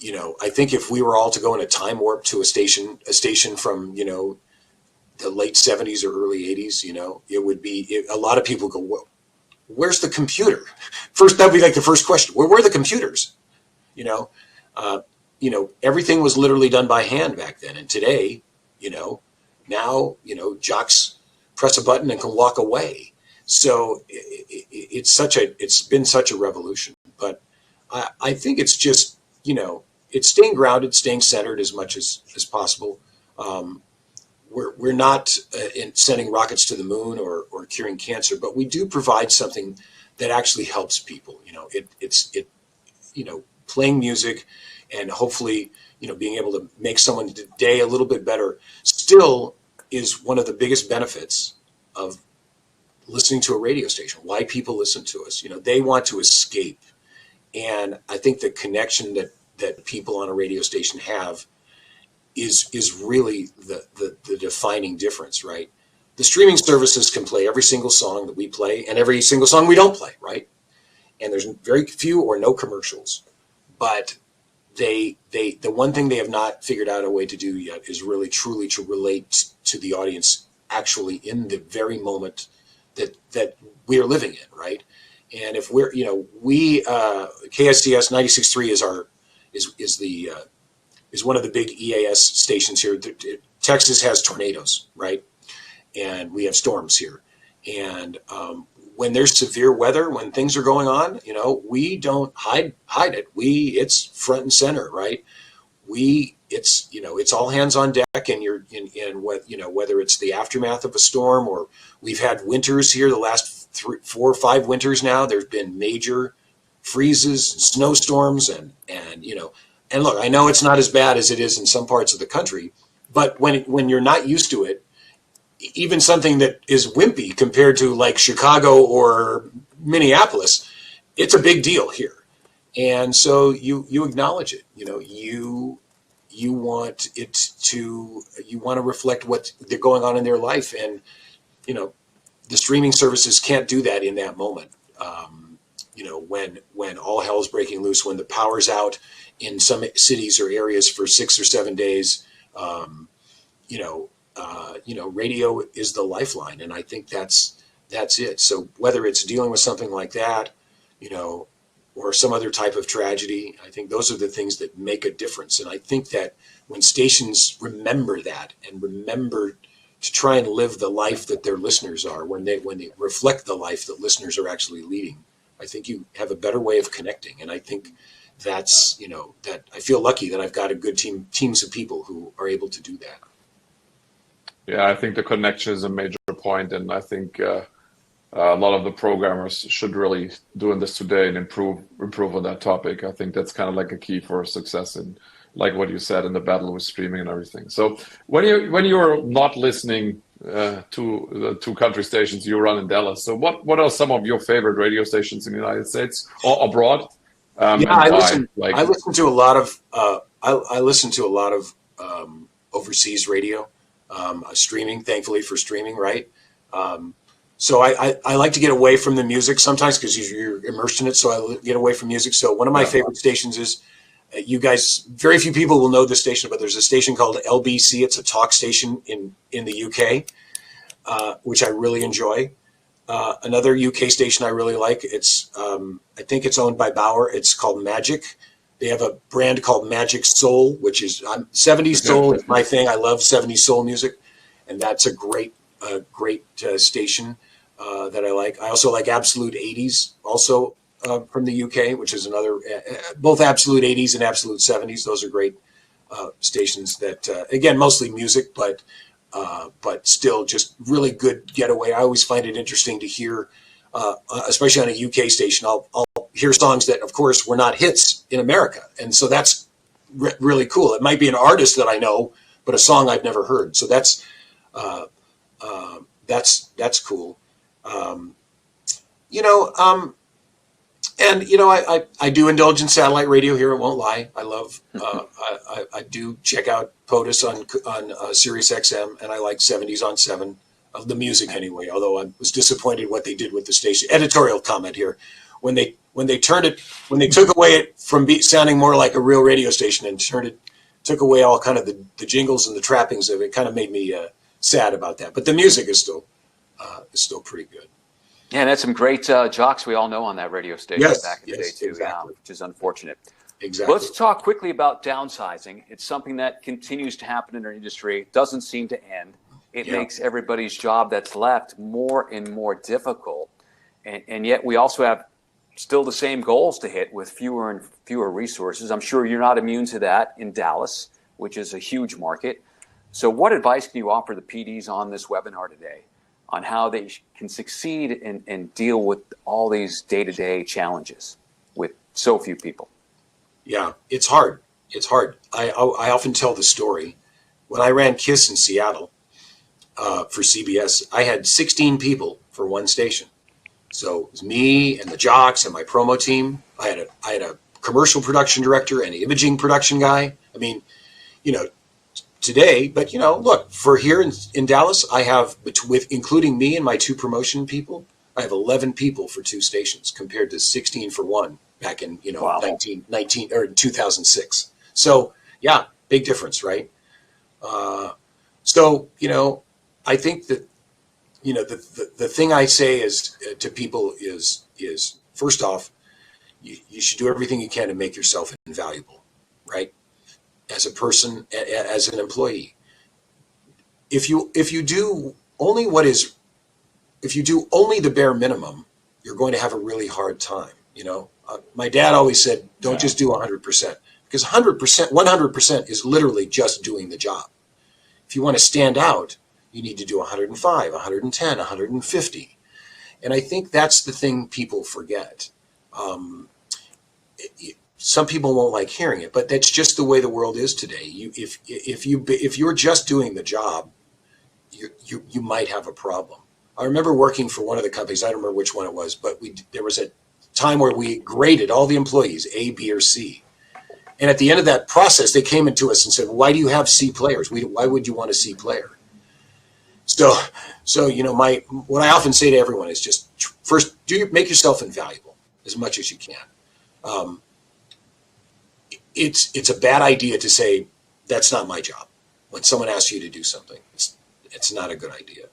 if we were all to go in a time warp to a station from, the late 70s or early 80s, it would be, a lot of people go, well, where's the computer? First, that'd be like the first question. Where were the computers? Everything was literally done by hand back then. And today, now, jocks press a button and can walk away. So it's been such a revolution. But I think it's just, it's staying grounded, staying centered as much as possible. We're not sending rockets to the moon or curing cancer, but we do provide something that actually helps people. It's playing music and hopefully, being able to make someone's day a little bit better still is one of the biggest benefits of listening to a radio station. Why people listen to us, they want to escape. And I think the connection that people on a radio station have is really the defining difference, right? The streaming services can play every single song that we play and every single song we don't play, right? And there's very few or no commercials. But the one thing they have not figured out a way to do yet is really truly to relate to the audience actually in the very moment that we are living in, right? And if we're, KSDS 96.3 is one of the big EAS stations here. Texas has tornadoes, right? And we have storms here. And when there's severe weather, when things are going on, we don't hide it. It's front and center, right? It's all hands on deck, and whether it's the aftermath of a storm or we've had winters here the last 4 or 5 winters now. There's been major freezes, snowstorms, and look, I know it's not as bad as it is in some parts of the country, but when you're not used to it, even something that is wimpy compared to like Chicago or Minneapolis, it's a big deal here. And so you acknowledge it. You want to reflect what's going on in their life, and the streaming services can't do that in that moment. When all hell's breaking loose, when the power's out in some cities or areas for 6 or 7 days, radio is the lifeline, and I think that's it. So whether it's dealing with something like that, or some other type of tragedy, I think those are the things that make a difference. And I think that when stations remember that and remember to try and live the life that their listeners are, when they reflect the life that listeners are actually leading, I think you have a better way of connecting. And I think that's, that I feel lucky that I've got a good teams of people who are able to do that. Yeah, I think the connection is a major point, and I think a lot of the programmers should really doing this today and improve on that topic. I think that's kind of like a key for success, and like what you said in the battle with streaming and everything. So when you're not listening to the 2 country stations you run in Dallas, so what are some of your favorite radio stations in the United States or abroad? I listen to a lot of overseas radio, streaming, thankfully for streaming, right? So I like to get away from the music sometimes because you're immersed in it. So I get away from music. So one of my favorite stations you guys, very few people will know the station, but there's a station called LBC. It's a talk station in the UK, which I really enjoy. Another UK station I really like. It's I think it's owned by Bauer. It's called Magic. They have a brand called Magic Soul, which is 70s soul is my thing. I love 70s soul music, and that's a great station that I like. I also like Absolute 80s, also from the UK, which is another. Both Absolute 80s and Absolute 70s. Those are great stations that again mostly music, but still just really good getaway. I always find it interesting to hear, especially on a UK station. I'll hear songs that, of course, were not hits in America, and so that's really cool. It might be an artist that I know, but a song I've never heard. So that's cool. And I do indulge in satellite radio here. I won't lie. I love. I do check out POTUS on Sirius XM, and I like 70s on 7 of the music anyway. Although I was disappointed what they did with the station. Editorial comment here, when they took away it from sounding more like a real radio station and took away all kind of the jingles and the trappings of it, kind of made me sad about that. But the music is still pretty good. Yeah, and that's some great jocks we all know on that radio station back in the day too, exactly. Which is unfortunate. Exactly. Let's talk quickly about downsizing. It's something that continues to happen in our industry. It doesn't seem to end. It makes everybody's job that's left more and more difficult. And yet we also have still the same goals to hit with fewer and fewer resources. I'm sure you're not immune to that in Dallas, which is a huge market. So what advice can you offer the PDs on this webinar today on how they can succeed and deal with all these day-to-day challenges with so few people? Yeah, it's hard. It's hard. I often tell the story. When I ran KISS in Seattle for CBS, I had 16 people for one station. So it was me and the jocks and my promo team. I had a commercial production director and an imaging production guy. I mean, today, but look, for here in Dallas, I have, with including me and my 2 promotion people, I have 11 people for 2 stations compared to 16 for one back in 19 or 2006. So yeah, big difference, right? So I think that the thing I say is to people is first off, you should do everything you can to make yourself invaluable, right? As a person, as an employee. If you do only the bare minimum, you're going to have a really hard time. My dad always said, don't just do 100%, because 100% is literally just doing the job. If you want to stand out, you need to do 105, 110, 150. And I think that's the thing people forget. Some people won't like hearing it, but that's just the way the world is today. If you're just doing the job, you might have a problem. I remember working for one of the companies. I don't remember which one it was, but there was a time where we graded all the employees A, B, or C. And at the end of that process, they came into us and said, "Why do you have C players? Why would you want a C player?" So what I often say to everyone is just first make yourself invaluable as much as you can. It's a bad idea to say that's not my job when someone asks you to do something. It's not a good idea.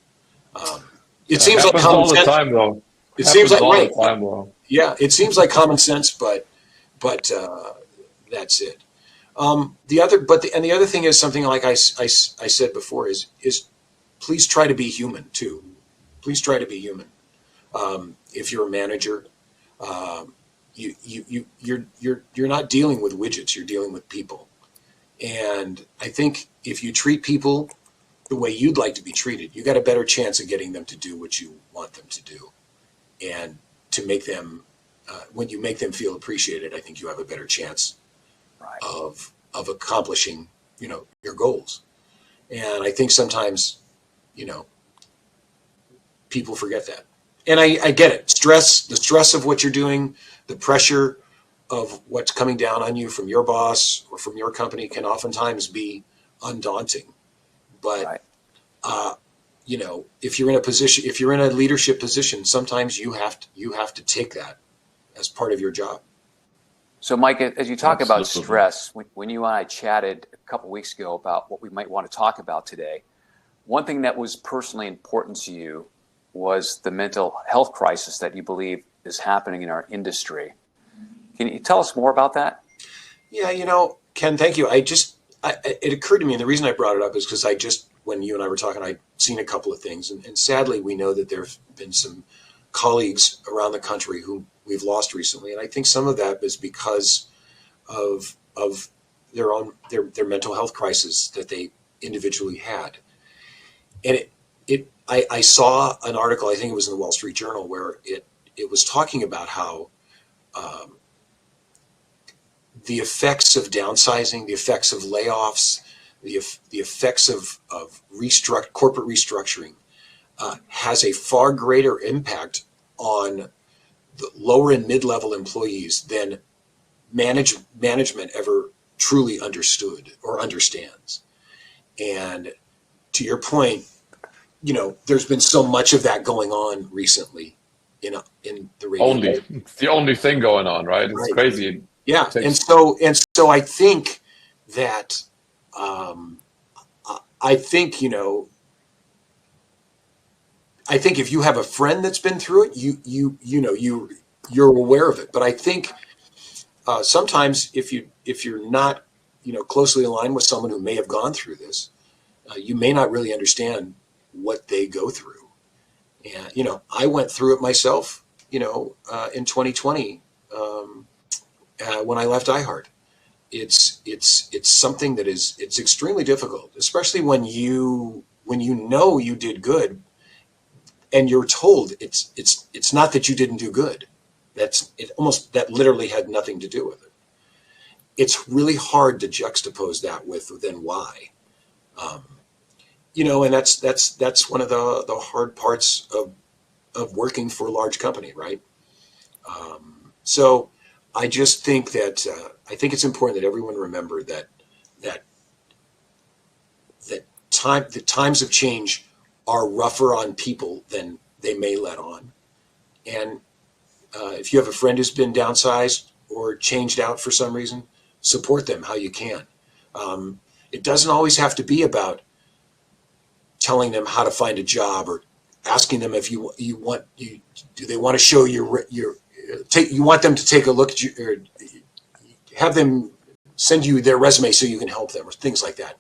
It seems like common sense. All the time, though. It seems like all the time, though. Yeah, it seems like common sense, but that's it. The other thing is something like I said before is please try to be human too. Please try to be human. If you're a manager, you're not dealing with widgets. You're dealing with people. And I think if you treat people the way you'd like to be treated, you got a better chance of getting them to do what you want them to do. And to make them, when you make them feel appreciated, I think you have a better chance of accomplishing, your goals. And I think sometimes, people forget that. And I get it. The stress of what you're doing, the pressure of what's coming down on you from your boss or from your company can oftentimes be undaunting. But, if you're in a leadership position, sometimes you have to take that as part of your job. So, Mike, as you talk about Absolutely. stress, when you and I chatted a couple weeks ago about what we might want to talk about today, one thing that was personally important to you was the mental health crisis that you believe is happening in our industry. Can you tell us more about that? Yeah, Ken, thank you. It occurred to me, and the reason I brought it up is because when you and I were talking, I'd seen a couple of things, and sadly, we know that there have been some colleagues around the country who we've lost recently, and I think some of that is because of their mental health crisis that they individually had, and I saw an article, I think it was in the Wall Street Journal, where it was talking about how um, the effects of downsizing, the effects of layoffs, the effects of corporate restructuring has a far greater impact on the lower and mid-level employees than management ever truly understood or understands. And to your point, there's been so much of that going on recently in the radio. It's the only thing going on, right? It's Right. crazy. It Yeah, and takes so I think that um, I think I think if you have a friend that's been through it, you're aware of it. But I think sometimes if you're not closely aligned with someone who may have gone through this, you may not really understand what they go through. And I went through it myself. In 2020 when I left iHeart. It's something that it's extremely difficult, especially when you did good and you're told it's not that you didn't do good. That literally had nothing to do with it. It's really hard to juxtapose that with then why. Um, and that's one of the hard parts of working for a large company, right? So I just think that I think it's important that everyone remember that the times of change are rougher on people than they may let on. And if you have a friend who's been downsized or changed out for some reason, support them how you can. It doesn't always have to be about telling them how to find a job or asking them if do they want to show your take you want them to take a look at you or have them send you their resume so you can help them or things like that.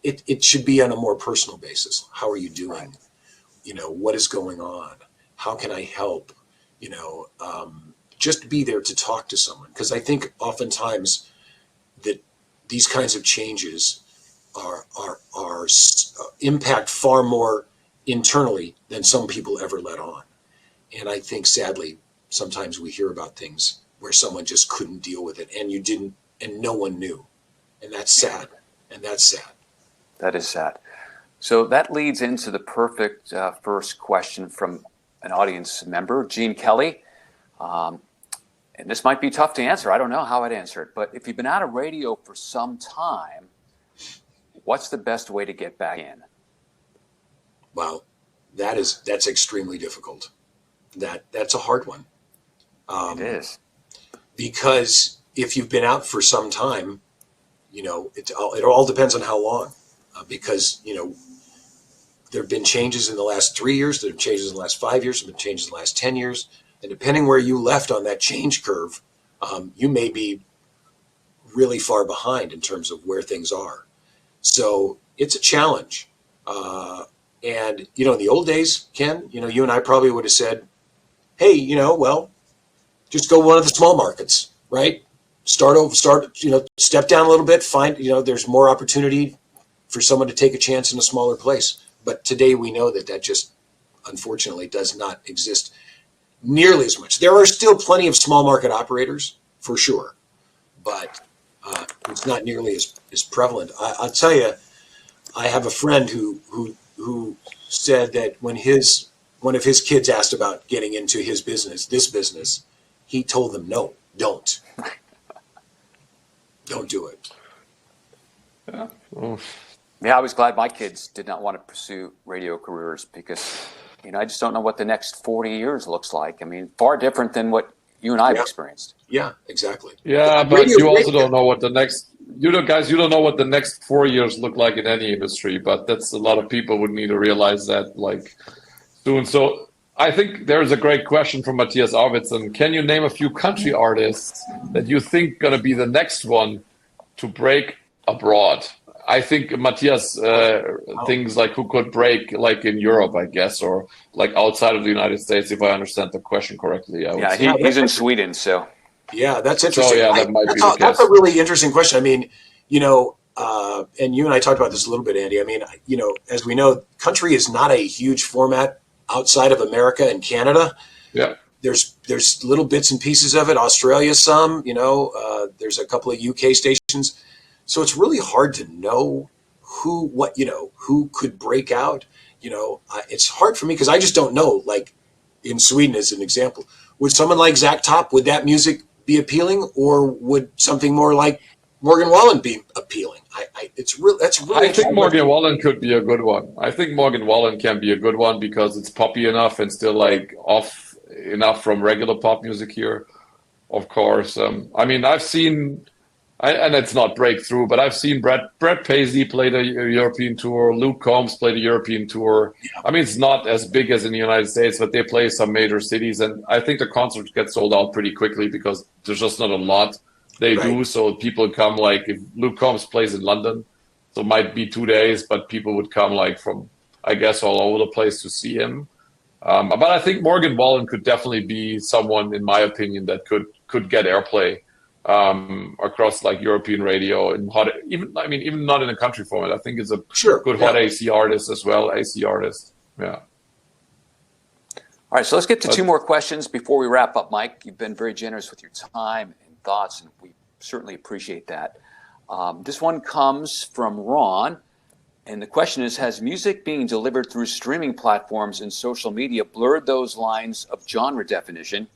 It should be on a more personal basis. How are you doing? What is going on? How can I help? Just be there to talk to someone, because I think oftentimes that these kinds of changes are impact far more internally than some people ever let on. And I think sadly sometimes we hear about things where someone just couldn't deal with it and you didn't, and no one knew, and that's sad. That is sad. So that leads into the perfect first question from an audience member, Gene Kelly. And this might be tough to answer. I don't know how I'd answer it. But if you've been out of radio for some time, what's the best way to get back in? Well, that's extremely difficult. That's a hard one. It is. Because if you've been out for some time, it all depends on how long. Because there have been changes in the last 3 years, there have been changes in the last 5 years, there have been changes in the last 10 years, and depending where you left on that change curve, you may be really far behind in terms of where things are. So it's a challenge. And in the old days, Ken, you and I probably would have said, hey, well, just go one of the small markets, right? Step down a little bit, find, there's more opportunity for someone to take a chance in a smaller place. But today we know that just unfortunately does not exist nearly as much. There are still plenty of small market operators for sure, but it's not nearly as prevalent. I'll tell you, I have a friend who said that when one of his kids asked about getting into this business, he told them, no, don't do it. yeah. Yeah, I was glad my kids did not want to pursue radio careers because, I just don't know what the next 40 years looks like. I mean, far different than what you and I've Yeah. experienced. Yeah, exactly. Yeah, but Radio you also radio. don't know what the next, guys, you don't know what the next 4 years look like in any industry, but that's a lot of people would need to realize that like soon. So I think there's a great question from Matthias Arvidsson. Can you name a few country artists that you think gonna be the next one to break abroad? I think Matthias thinks like who could break like in Europe, I guess, or like outside of the United States, if I understand the question correctly. I would Yeah, say. he's in Sweden, so. Yeah, that's So interesting. yeah, that might be the That's case. a really interesting question. I mean, you know, and you and I talked about this a little bit, Andy. I mean, you know, as we know, country is not a huge format outside of America and Canada. Yeah. There's little bits and pieces of it. Australia, some, you know, there's a couple of UK stations. So it's really hard to know who could break out. You know, it's hard for me because I just don't know. Like in Sweden, as an example, would someone like Zach Top, would that music be appealing, or would something more like Morgan Wallen be appealing? That's really. I think Morgan Wallen could be a good one. I think Morgan Wallen can be a good one because it's poppy enough and still like off enough from regular pop music here. Of course, I mean I've seen, and it's not breakthrough, but I've seen Brett Paisley played a European tour. Luke Combs played a European tour. I mean it's not as big as in the United States, but they play some major cities, and I think the concerts get sold out pretty quickly because there's just not a lot they do. So people come like if Luke Combs plays in London, so it might be 2 days, but people would come like from I guess all over the place to see him. But I think Morgan Wallen could definitely be someone, in my opinion, that could get airplay across like European radio and hot. Even not in a country format. I think it's a good hot AC artist as well. AC artist, yeah. All right, so let's get to two more questions before we wrap up, Mike. You've been very generous with your time and thoughts, and we certainly appreciate that. This one comes from Ron, and the question is, has music being delivered through streaming platforms and social media blurred those lines of genre definition,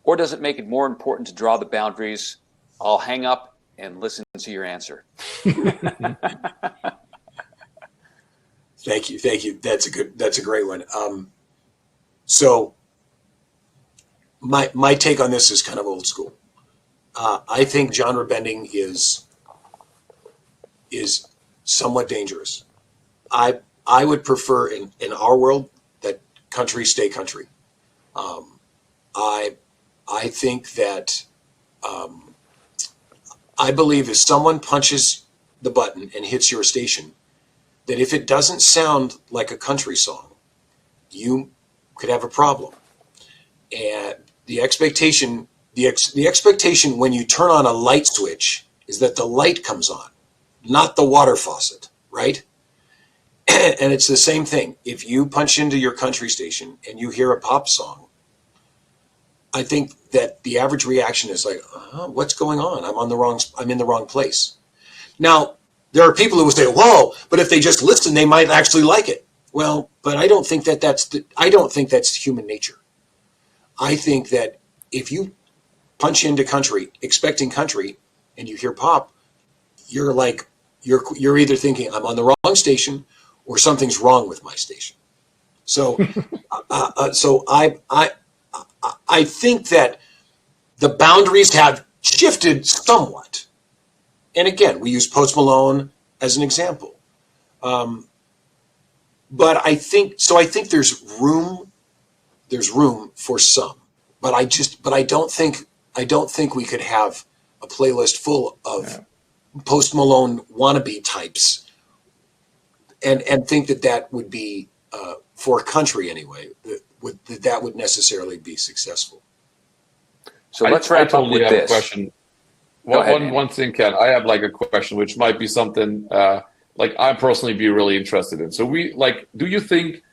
or does it make it more important to draw the boundaries? I'll hang up and listen to your answer. Thank you. That's a great one. So my take on this is kind of old school. I think genre bending is somewhat dangerous. I would prefer in our world that country stay country. I think that I believe if someone punches the button and hits your station, that if it doesn't sound like a country song, you could have a problem. And the expectation when you turn on a light switch is that the light comes on, not the water faucet, right? And it's the same thing. If you punch into your country station and you hear a pop song, I think that the average reaction is like, what's going on? I'm in the wrong place. Now, there are people who will say, whoa, but if they just listen, they might actually like it. Well, but I don't think that's human nature. I think that if you punch into country, expecting country, and you hear pop, you're either thinking I'm on the wrong station or something's wrong with my station. So, I think that the boundaries have shifted somewhat. And again, we use Post Malone as an example. But I think there's room for some. But I don't think we could have a playlist full of Post Malone wannabe types and think that would be for a country anyway, that would necessarily be successful. So let's wrap up with this. A question. One thing, Ken, I have like a question, which might be something like I personally be really interested in. So do you think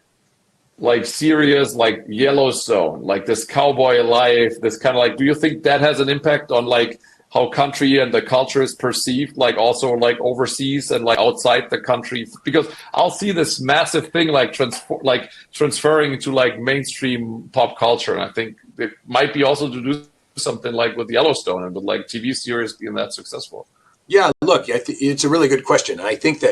like serious, like Yellowstone, like this cowboy life, this kind of like, do you think that has an impact on like how country and the culture is perceived, like also like overseas and like outside the country? Because I'll see this massive thing like transferring to like mainstream pop culture, and I think it might be also to do something like with Yellowstone and with like TV series being that successful. Yeah, look, it's a really good question. I think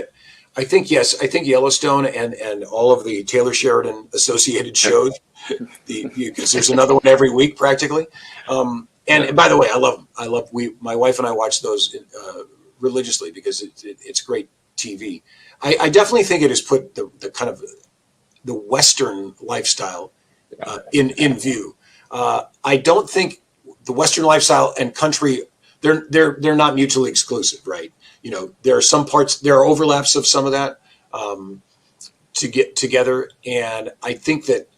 Yellowstone and all of the Taylor Sheridan associated shows Because there's another one every week practically. And by the way, my wife and I watch those religiously because it's great TV. I definitely think it has put the kind of the Western lifestyle in view. I don't think the Western lifestyle and country, they're not mutually exclusive, right? There are some parts, there are overlaps of some of that to get together, and I think that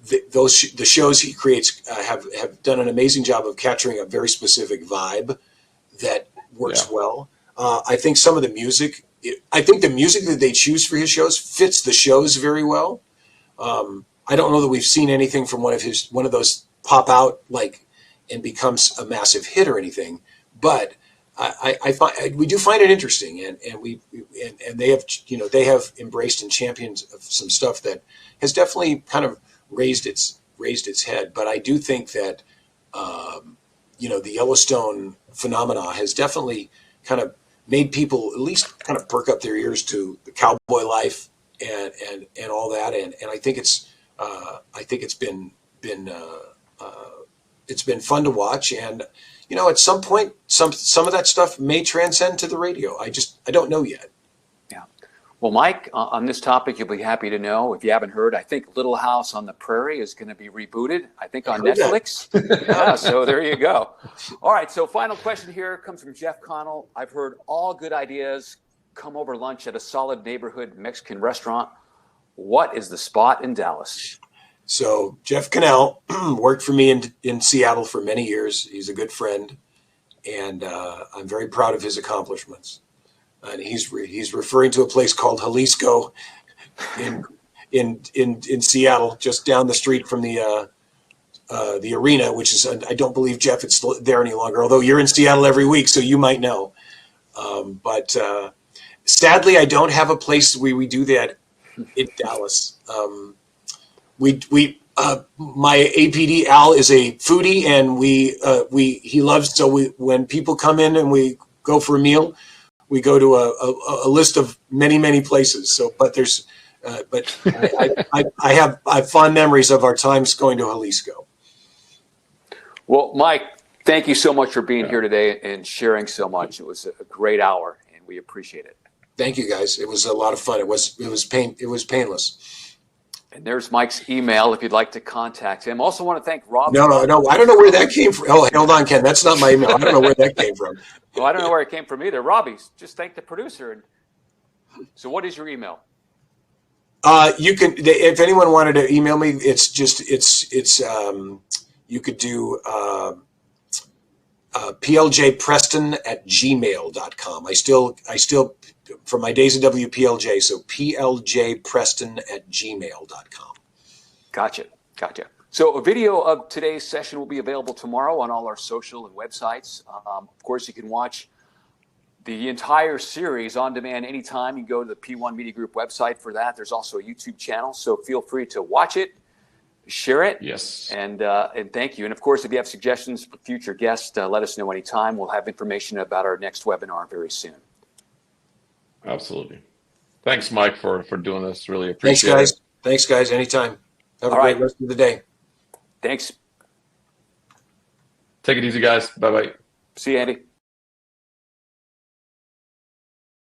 the shows he creates have done an amazing job of capturing a very specific vibe that works well. I think some of the music, that they choose for his shows fits the shows very well. I don't know that we've seen anything from one of those pop out and becomes a massive hit or anything, but I find we do find it interesting, and they have embraced and championed some stuff that has definitely kind of raised its head. But I do think that the Yellowstone phenomena has definitely kind of made people at least kind of perk up their ears to the cowboy life and all that, and I think it's been fun to watch, and at some point some of that stuff may transcend to the radio. I don't know yet. Yeah. Well, Mike, on this topic, you'll be happy to know, if you haven't heard, I think Little House on the Prairie is going to be rebooted, I think on Netflix. Yeah, so there you go. All right, so final question here comes from Jeff Connell. I've heard all good ideas come over lunch at a solid neighborhood Mexican restaurant. What is the spot in Dallas? So Jeff Cannell worked for me in Seattle for many years. He's a good friend, and I'm very proud of his accomplishments. And he's referring to a place called Jalisco in Seattle, just down the street from the arena, which is, I don't believe, Jeff, it's there any longer, although you're in Seattle every week, so you might know. But sadly, I don't have a place where we do that in Dallas. My APD Al is a foodie, and he loves, so when people come in and we go for a meal, we go to a list of many places. So, but I have fond memories of our times going to Jalisco. Well, Mike, thank you so much for being here today and sharing so much. It was a great hour, and we appreciate it. Thank you, guys. It was a lot of fun. It was painless. And there's Mike's email if you'd like to contact him. Also want to thank Rob. No. I don't know where that came from. Oh, hold on, Ken. That's not my email. I don't know where that came from. Well, I don't know where it came from either. Robbie, just thank the producer. So what is your email? You can, if anyone wanted to email me, you could do pljpreston@gmail.com. I still, from my days at WPLJ, so pljpreston@gmail.com. Gotcha. So a video of today's session will be available tomorrow on all our social and websites. Of course, you can watch the entire series on demand anytime. You go to the P1 Media Group website for that. There's also a YouTube channel, so feel free to watch it, share it. Yes. And thank you. And of course, if you have suggestions for future guests, let us know anytime. We'll have information about our next webinar very soon. Absolutely. Thanks, Mike, for doing this. Really appreciate it. Thanks, guys. Anytime. Have a great rest of the day. Thanks. Take it easy, guys. Bye-bye. See you, Andy.